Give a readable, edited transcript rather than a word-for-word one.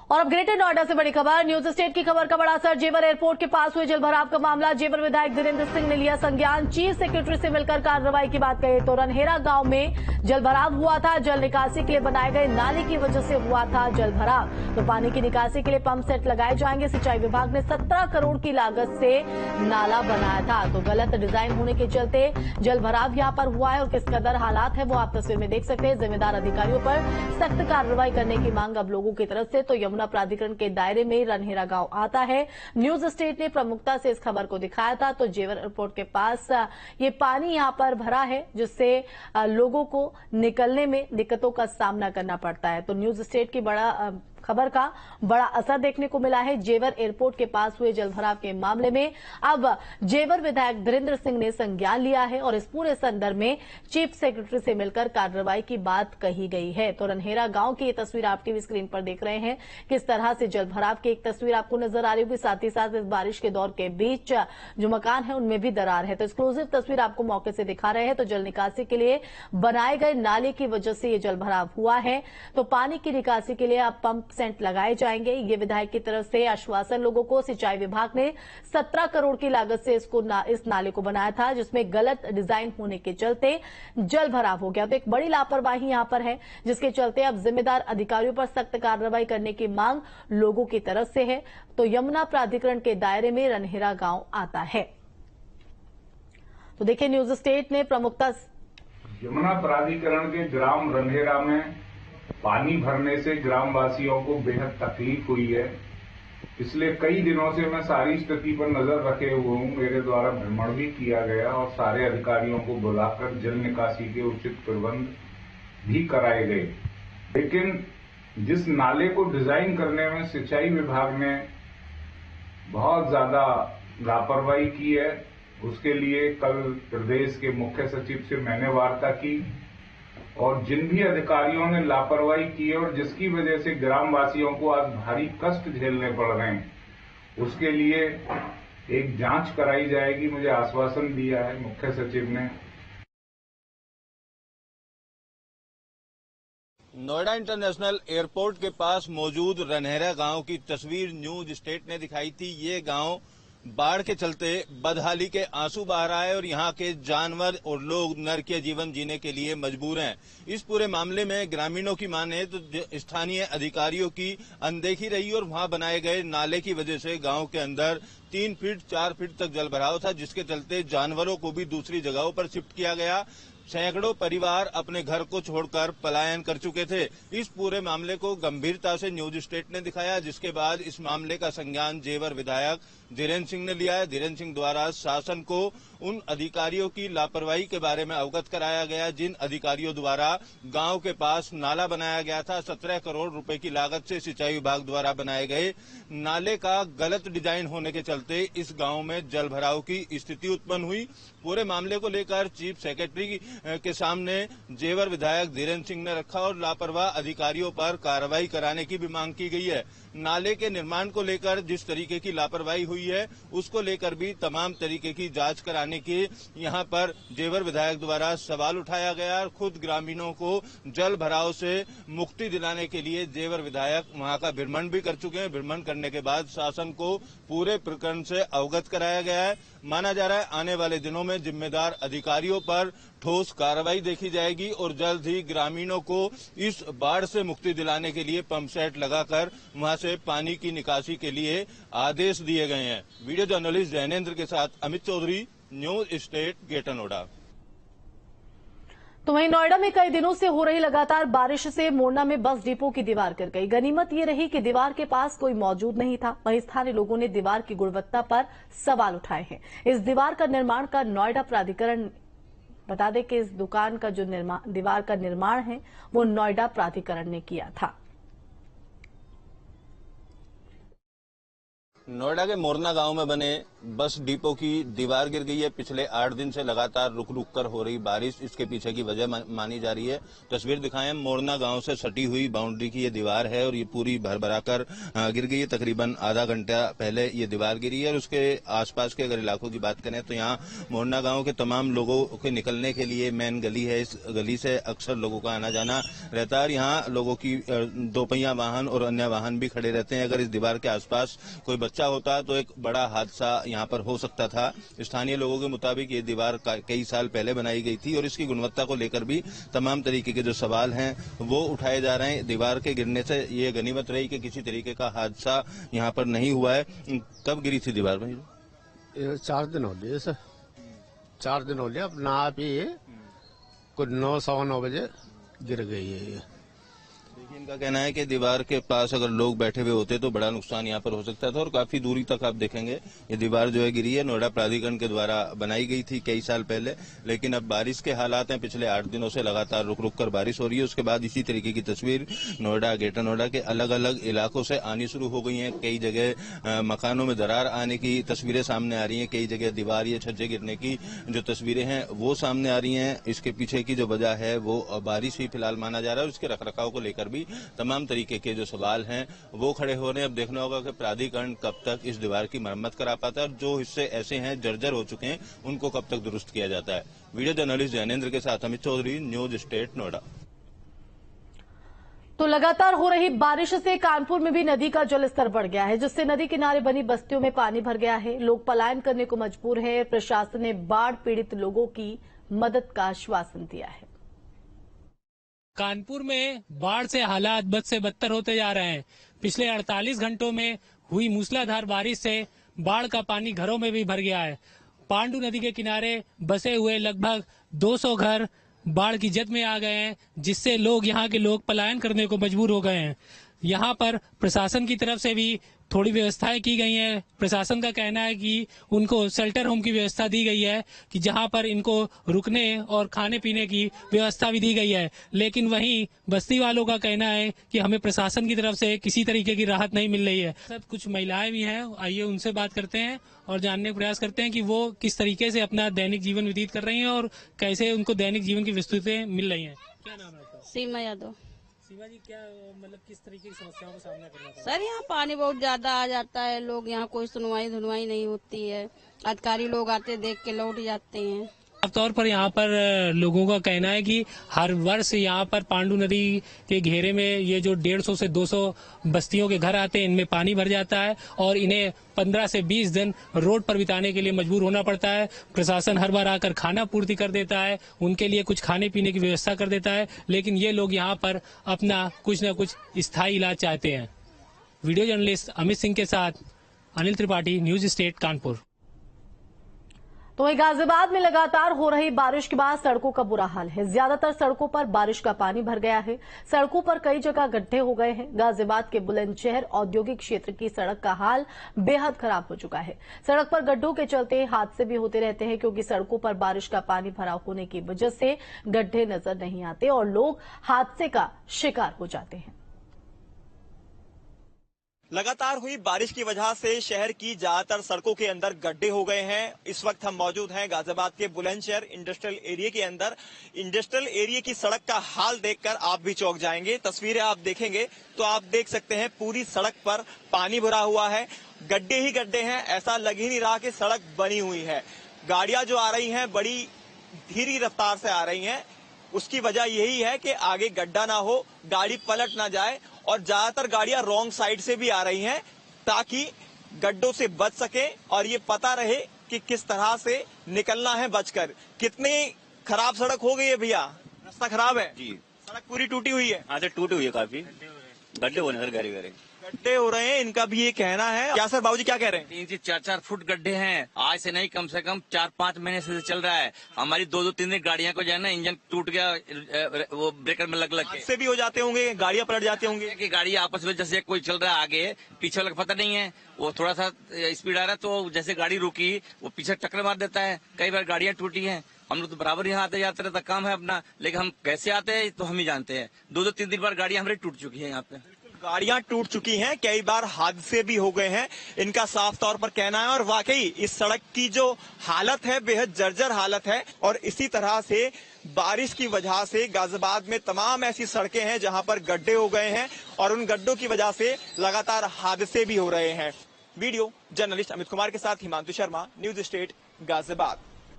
और अब ग्रेटर नोएडा से बड़ी खबर, न्यूज स्टेट की खबर का बड़ा असर। जेवर एयरपोर्ट के पास हुए जलभराव का मामला, जेवर विधायक धीरेन्द्र सिंह ने लिया संज्ञान। चीफ सेक्रेटरी से मिलकर कार्रवाई की बात कही तो रनहेरा गांव में जलभराव हुआ था। जल निकासी के लिए बनाए गए नाले की वजह से हुआ था जलभराव। तो पानी की निकासी के लिए पंप सेट लगाए जाएंगे। सिंचाई विभाग ने 17 करोड़ की लागत से नाला बनाया था, तो गलत डिजाइन होने के चलते जलभराव यहां पर हुआ है। और किस कदर हालात है वो आप तस्वीर में देख सकते हैं। जिम्मेदार अधिकारियों पर सख्त कार्रवाई करने की मांग अब लोगों की तरफ से। तो यमुना प्राधिकरण के दायरे में रनहेरा गांव आता है। न्यूज स्टेट ने प्रमुखता से इस खबर को दिखाया था। तो जेवर एयरपोर्ट के पास ये पानी यहां पर भरा है, जिससे लोगों को निकलने में दिक्कतों का सामना करना पड़ता है। तो न्यूज स्टेट की खबर का बड़ा असर देखने को मिला है। जेवर एयरपोर्ट के पास हुए जलभराव के मामले में अब जेवर विधायक धीरेन्द्र सिंह ने संज्ञान लिया है और इस पूरे संदर्भ में चीफ सेक्रेटरी से मिलकर कार्रवाई की बात कही गई है। तो रनहेरा गांव की ये तस्वीर आप टीवी स्क्रीन पर देख रहे हैं। किस तरह से जलभराव की एक तस्वीर आपको नजर आ रही होगी। साथ ही साथ इस बारिश के दौर के बीच जो मकान है उनमें भी दरार है। तो एक्सक्लूसिव तस्वीर आपको मौके से दिखा रहे हैं। तो जल निकासी के लिए बनाए गए नाले की वजह से ये जलभराव हुआ है। तो पानी की निकासी के लिए अब पंप सेट लगाए जाएंगे। ये विधायक की तरफ से आश्वासन लोगों को। सिंचाई विभाग ने 17 करोड़ की लागत से इस नाले को बनाया था, जिसमें गलत डिजाइन होने के चलते जल भराव हो गया। तो एक बड़ी लापरवाही यहां पर है, जिसके चलते अब जिम्मेदार अधिकारियों पर सख्त कार्रवाई करने की मांग लोगों की तरफ से है। तो यमुना प्राधिकरण के दायरे में रनहेरा गांव आता है। तो देखिए, न्यूज स्टेट ने प्रमुखता यमुना प्राधिकरण के ग्राम रनहेरा में पानी भरने से ग्रामवासियों को बेहद तकलीफ हुई है। पिछले कई दिनों से मैं सारी स्थिति पर नजर रखे हुए हूं। मेरे द्वारा भ्रमण भी किया गया और सारे अधिकारियों को बुलाकर जल निकासी के उचित प्रबंध भी कराए गए। लेकिन जिस नाले को डिजाइन करने में सिंचाई विभाग ने बहुत ज्यादा लापरवाही की है, उसके लिए कल प्रदेश के मुख्य सचिव से मैंने वार्ता की और जिन भी अधिकारियों ने लापरवाही की है और जिसकी वजह से ग्रामवासियों को आज भारी कष्ट झेलने पड़ रहे हैं, उसके लिए एक जांच कराई जाएगी। मुझे आश्वासन दिया है मुख्य सचिव ने। नोएडा इंटरनेशनल एयरपोर्ट के पास मौजूद रनहेरा गांव की तस्वीर न्यूज स्टेट ने दिखाई थी। ये गांव बाढ़ के चलते बदहाली के आंसू बहा रहा है और यहाँ के जानवर और लोग नरकीय जीवन जीने के लिए मजबूर हैं। इस पूरे मामले में ग्रामीणों की माने तो स्थानीय अधिकारियों की अनदेखी रही और वहां बनाए गए नाले की वजह से गांव के अंदर 3 फीट 4 फीट तक जलभराव था, जिसके चलते जानवरों को भी दूसरी जगहों पर शिफ्ट किया गया। सैकड़ों परिवार अपने घर को छोड़कर पलायन कर चुके थे। इस पूरे मामले को गंभीरता से न्यूज स्टेट ने दिखाया, जिसके बाद इस मामले का संज्ञान जेवर विधायक धीरेन्द्र सिंह ने लिया है। धीरेन्द्र सिंह द्वारा शासन को उन अधिकारियों की लापरवाही के बारे में अवगत कराया गया, जिन अधिकारियों द्वारा गांव के पास नाला बनाया गया था। 17 करोड़ रुपए की लागत से सिंचाई विभाग द्वारा बनाए गए नाले का गलत डिजाइन होने के चलते इस गांव में जलभराव की स्थिति उत्पन्न हुई। पूरे मामले को लेकर चीफ सेक्रेटरी के सामने जेवर विधायक धीरेन्द्र सिंह ने रखा और लापरवाह अधिकारियों पर कार्रवाई कराने की भी मांग की गई है। नाले के निर्माण को लेकर जिस तरीके की लापरवाही हुई है, उसको लेकर भी तमाम तरीके की जांच कराने की यहां पर जेवर विधायक द्वारा सवाल उठाया गया और खुद ग्रामीणों को जल भराव से मुक्ति दिलाने के लिए जेवर विधायक वहां का भ्रमण भी कर चुके हैं। भ्रमण करने के बाद शासन को पूरे प्रकरण से अवगत कराया गया है। माना जा रहा है आने वाले दिनों में जिम्मेदार अधिकारियों पर ठोस कार्रवाई देखी जाएगी और जल्द ही ग्रामीणों को इस बाढ़ से मुक्ति दिलाने के लिए पंप सेट लगाकर वहां से पानी की निकासी के लिए आदेश दिए गए हैं। वीडियो जर्नलिस्ट जैनेन्द्र के साथ Amit Chaudhary, News State, Greater Noida. तो वहीं नोएडा में कई दिनों से हो रही लगातार बारिश से मोरना में बस डिपो की दीवार गिर गई। गनीमत ये रही कि दीवार के पास कोई मौजूद नहीं था। वहीं स्थानीय लोगों ने दीवार की गुणवत्ता पर सवाल उठाए हैं। इस दीवार का निर्माण का नोएडा प्राधिकरण, बता दें कि इस दुकान का जो दीवार का निर्माण है वो नोएडा प्राधिकरण ने किया था। नोएडा के मोरना गांव में बने बस डिपो की दीवार गिर गई है। पिछले 8 दिन से लगातार रुक रुक कर हो रही बारिश इसके पीछे की वजह मानी जा रही है। तस्वीर दिखाएं, मोरना गांव से सटी हुई बाउंड्री की ये दीवार है और ये पूरी भर कर गिर गई है। तकरीबन आधा घंटा पहले ये दीवार गिरी है और उसके आसपास के अगर इलाकों की बात करें तो यहाँ मोरना गांव के तमाम लोगों के निकलने के लिए मेन गली है। इस गली से अक्सर लोगों का आना जाना रहता है। यहाँ लोगों की दोपहिया वाहन और अन्य वाहन भी खड़े रहते हैं। अगर इस दीवार के आसपास कोई बच्चा होता तो एक बड़ा हादसा यहाँ पर हो सकता था। स्थानीय लोगों के मुताबिक ये दीवार कई साल पहले बनाई गई थी और इसकी गुणवत्ता को लेकर भी तमाम तरीके के जो सवाल हैं वो उठाए जा रहे हैं। दीवार के गिरने से ये गनीमत रही कि किसी तरीके का हादसा यहाँ पर नहीं हुआ है। कब गिरी थी दीवार में? 4 दिन हो गए सर, 4 दिन हो गए। अपना आप ही कुछ 9-9:15 बजे गिर गई है ये। इनका कहना है कि दीवार के पास अगर लोग बैठे हुए होते तो बड़ा नुकसान यहाँ पर हो सकता था और काफी दूरी तक आप देखेंगे ये दीवार जो है गिरी है। नोएडा प्राधिकरण के द्वारा बनाई गई थी कई साल पहले, लेकिन अब बारिश के हालात हैं। पिछले 8 दिनों से लगातार रुक रुक कर बारिश हो रही है। उसके बाद इसी तरीके की तस्वीर नोएडा, ग्रेटर नोएडा के अलग अलग इलाकों से आनी शुरू हो गई है। कई जगह मकानों में दरार आने की तस्वीरें सामने आ रही है, कई जगह दीवार या छज्जे गिरने की जो तस्वीरें हैं वो सामने आ रही है। इसके पीछे की जो वजह है वो बारिश ही फिलहाल माना जा रहा है और इसके रखरखाव को लेकर भी तमाम तरीके के जो सवाल हैं वो खड़े हो रहे हैं। अब देखना होगा कि प्राधिकरण कब तक इस दीवार की मरम्मत करा पाता है और जो हिस्से ऐसे हैं जर्जर हो चुके हैं उनको कब तक दुरुस्त किया जाता है। वीडियो जर्नलिस्ट जैनेन्द्र के साथ अमित चौधरी, न्यूज स्टेट नोएडा। तो लगातार हो रही बारिश से कानपुर में भी नदी का जलस्तर बढ़ गया है, जिससे नदी किनारे बनी बस्तियों में पानी भर गया है। लोग पलायन करने को मजबूर है। प्रशासन ने बाढ़ पीड़ित लोगों की मदद का आश्वासन दिया है। कानपुर में बाढ़ से हालात बद से बदतर होते जा रहे हैं। पिछले 48 घंटों में हुई मूसलाधार बारिश से बाढ़ का पानी घरों में भी भर गया है। पांडू नदी के किनारे बसे हुए लगभग 200 घर बाढ़ की जद में आ गए हैं, जिससे लोग यहाँ के लोग पलायन करने को मजबूर हो गए हैं। यहाँ पर प्रशासन की तरफ से भी थोड़ी व्यवस्थाएं की गई हैं। प्रशासन का कहना है कि उनको शेल्टर होम की व्यवस्था दी गई है कि जहां पर इनको रुकने और खाने पीने की व्यवस्था भी दी गई है। लेकिन वहीं बस्ती वालों का कहना है कि हमें प्रशासन की तरफ से किसी तरीके की राहत नहीं मिल रही है। सब कुछ महिलाएं भी हैं, आइए उनसे बात करते हैं और जानने का प्रयास करते हैं कि वो किस तरीके से अपना दैनिक जीवन व्यतीत कर रही हैं और कैसे उनको दैनिक जीवन की वस्तुएं मिल रही हैं। क्या नाम है आपका? सीमा यादव। सीमा जी, क्या मतलब किस तरीके की समस्याओं का सामना करना पड़ता है? सर, यहाँ पानी बहुत ज्यादा आ जाता है। लोग यहाँ कोई सुनवाई धुनवाई नहीं होती है। अधिकारी लोग आते देख के लौट जाते हैं। साफ तौर पर यहाँ पर लोगों का कहना है कि हर वर्ष यहाँ पर पांडू नदी के घेरे में ये जो 150 से 200 बस्तियों के घर आते हैं, इनमें पानी भर जाता है और इन्हें 15 से 20 दिन रोड पर बिताने के लिए मजबूर होना पड़ता है। प्रशासन हर बार आकर खाना पूर्ति कर देता है, उनके लिए कुछ खाने पीने की व्यवस्था कर देता है, लेकिन ये लोग यहाँ पर अपना कुछ न कुछ स्थायी इलाज चाहते हैं। वीडियो जर्नलिस्ट अमित सिंह के साथ अनिल त्रिपाठी, न्यूज स्टेट कानपुर। तो वहीं गाजियाबाद में लगातार हो रही बारिश के बाद सड़कों का बुरा हाल है। ज्यादातर सड़कों पर बारिश का पानी भर गया है। सड़कों पर कई जगह गड्ढे हो गए हैं। गाजियाबाद के बुलंदशहर औद्योगिक क्षेत्र की सड़क का हाल बेहद खराब हो चुका है। सड़क पर गड्ढों के चलते हादसे भी होते रहते हैं, क्योंकि सड़कों पर बारिश का पानी भरा होने की वजह से गड्ढे नजर नहीं आते और लोग हादसे का शिकार हो जाते हैं। लगातार हुई बारिश की वजह से शहर की ज्यादातर सड़कों के अंदर गड्ढे हो गए हैं। इस वक्त हम मौजूद हैं गाजियाबाद के बुलंदशहर इंडस्ट्रियल एरिया के अंदर। इंडस्ट्रियल एरिया की सड़क का हाल देखकर आप भी चौंक जाएंगे। तस्वीरें आप देखेंगे तो आप देख सकते हैं पूरी सड़क पर पानी भरा हुआ है, गड्ढे ही गड्ढे हैं। ऐसा लग ही नहीं रहा कि सड़क बनी हुई है। गाड़ियां जो आ रही हैं बड़ी धीमी रफ्तार से आ रही हैं। उसकी वजह यही है कि आगे गड्ढा ना हो, गाड़ी पलट ना जाए, और ज्यादातर गाड़ियां रॉन्ग साइड से भी आ रही हैं ताकि गड्ढों से बच सके और ये पता रहे कि किस तरह से निकलना है बचकर। कितनी खराब सड़क हो गई है भैया? रास्ता खराब है जी, सड़क पूरी टूटी हुई है। हाँ सर, टूटी हुई है, काफी गड्ढे हो रहे हैं, गहरे गहरे गड्ढे हो रहे हैं, इनका भी ये कहना है। क्या सर, बाबूजी क्या कह रहे हैं? 3 से 4 फुट गड्ढे हैं। आज से नहीं, कम से कम 4-5 महीने से चल रहा है। हमारी 2-2 3 दिन गाड़ियां को जो है ना, इंजन टूट गया, वो ब्रेकर में लग के से भी हो जाते होंगे, गाड़ियां पलट जाते होंगे कि गाड़ी आपस में जैसे कोई चल रहा है आगे, पीछे वाला पता नहीं है, वो थोड़ा सा स्पीड आ रहा है तो जैसे गाड़ी रुकी वो पीछे टक्कर मार देता है। कई बार गाड़ियां टूटी हैं। हम लोग तो बराबर यहाँ आते जाते रहता, काम है अपना, लेकिन हम कैसे आते हैं तो हम ही जानते हैं। 2-3 दिन बार गाड़ियां हमारी टूट चुकी है यहाँ पे। गाड़ियां टूट चुकी हैं, कई बार हादसे भी हो गए हैं, इनका साफ तौर पर कहना है। और वाकई इस सड़क की जो हालत है बेहद जर्जर हालत है। और इसी तरह से बारिश की वजह से गाजियाबाद में तमाम ऐसी सड़कें हैं जहां पर गड्ढे हो गए हैं और उन गड्ढों की वजह से लगातार हादसे भी हो रहे हैं। वीडियो जर्नलिस्ट अमित कुमार के साथ हिमांशु शर्मा, न्यूज स्टेट, गाजियाबाद।